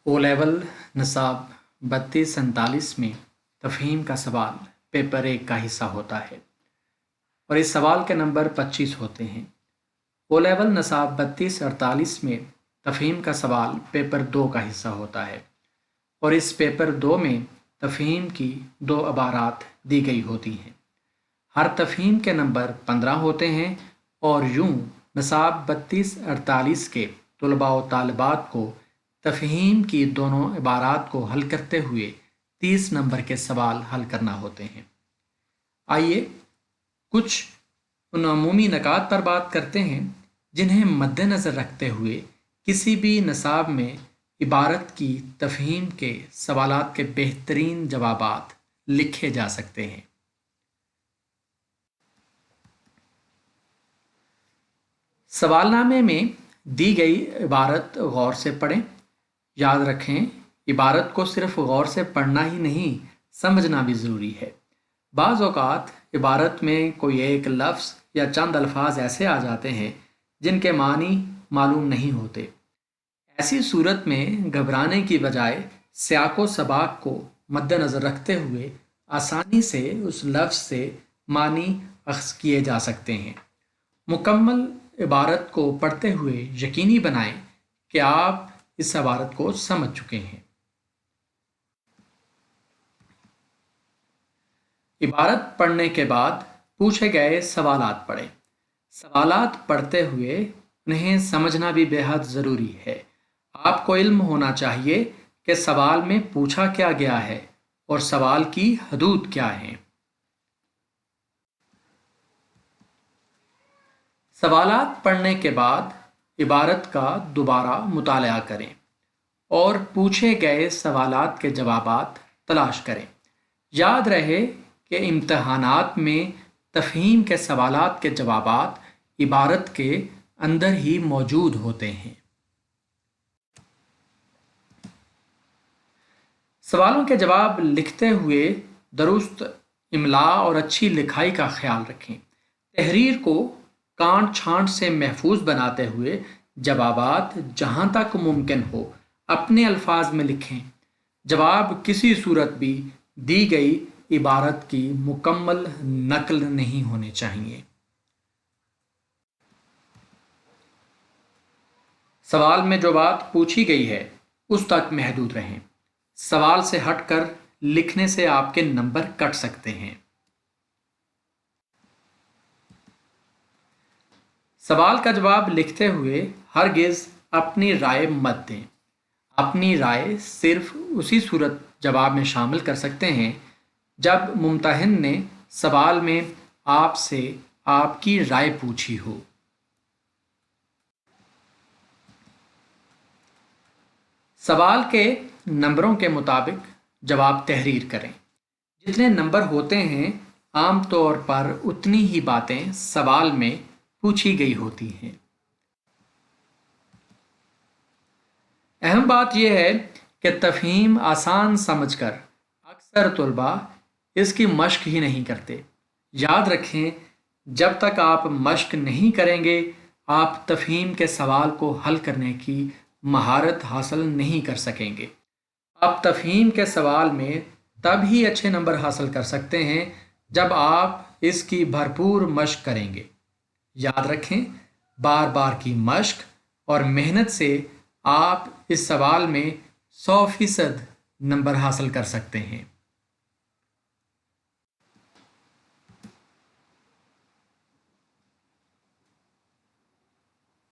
O level नसाब 32-47 में तफहीम का सवाल पेपर 1 का हिस्सा होता है और इस सवाल के नंबर 25 होते हैं। ओ लेवल नसाब 32-48 में तफहीम का सवाल पेपर 2 का हिस्सा होता है और इस पेपर 2 में तफहीम की 2 अबारात दी गई होती हैं। हर तफहीम के नंबर 15 होते हैं और यूं नसाब 32-48 के तलबा व तालिबात को तफहीम की दोनों इबारात को हल करते हुए 30 नंबर के सवाल हल करना होते हैं। आइए कुछ उन अमूमी नकात पर बात करते हैं जिन्हें मद्देनज़र रखते हुए किसी भी नसाब में इबारत की तफहीम के सवालात के बेहतरीन जवाबात लिखे जा सकते हैं। सवालनामे में दी गई इबारत गौर से पढ़ें। याद रखें, इबारत को सिर्फ गौर से पढ़ना ही नहीं, समझना भी ज़रूरी है। बाज़ औक़ात इबारत में कोई एक लफ्ज़ या चंद अल्फाज ऐसे आ जाते हैं जिनके मानी मालूम नहीं होते। ऐसी सूरत में घबराने की बजाय सियाक़ो सबाक़ को मद्देनज़र रखते हुए आसानी से उस लफ्ज़ से मानी अख्ज़ किए जा सकते हैं। मुकम्मल इबारत को पढ़ते हुए यकीनी बनाएं कि आप इस इबारत को समझ चुके हैं। इबारत पढ़ने के बाद पूछे गए सवालात पढ़ें। सवालात पढ़ते हुए उन्हें समझना भी बेहद ज़रूरी है। आपको इल्म होना चाहिए कि सवाल में पूछा क्या गया है और सवाल की हदूद क्या हैं। सवालात पढ़ने के बाद इबारत का दोबारा मुताला करें और पूछे गए सवालात के जवाबात तलाश करें। याद रहे कि इम्तहानात में तफहीम के सवालात के जवाबात इबारत के अंदर ही मौजूद होते हैं। सवालों के जवाब लिखते हुए दुरुस्त इमला और अच्छी लिखाई का ख्याल रखें। तहरीर को कांट छांट से महफूज बनाते हुए जवाबात जहाँ तक मुमकिन हो अपने अल्फाज में लिखें। जवाब किसी सूरत भी दी गई इबारत की मुकम्मल नकल नहीं होने चाहिए। सवाल में जो बात पूछी गई है उस तक महदूद रहें। सवाल से हटकर लिखने से आपके नंबर कट सकते हैं। सवाल का जवाब लिखते हुए हरगिज़ अपनी राय मत दें। अपनी राय सिर्फ उसी सूरत जवाब में शामिल कर सकते हैं जब मुम्तहिन ने सवाल में आपसे आपकी राय पूछी हो। सवाल के नंबरों के मुताबिक जवाब तहरीर करें। जितने नंबर होते हैं आम तौर पर उतनी ही बातें सवाल में पूछी गई होती हैं। अहम बात यह है कि तफहीम आसान समझकर अक्सर तलबा इसकी मश्क ही नहीं करते। याद रखें, जब तक आप मश्क नहीं करेंगे आप तफहीम के सवाल को हल करने की महारत हासिल नहीं कर सकेंगे। आप तफहीम के सवाल में तब ही अच्छे नंबर हासिल कर सकते हैं जब आप इसकी भरपूर मश्क करेंगे। याद रखें, बार बार की मश्क और मेहनत से आप इस सवाल में 100% नंबर हासिल कर सकते हैं।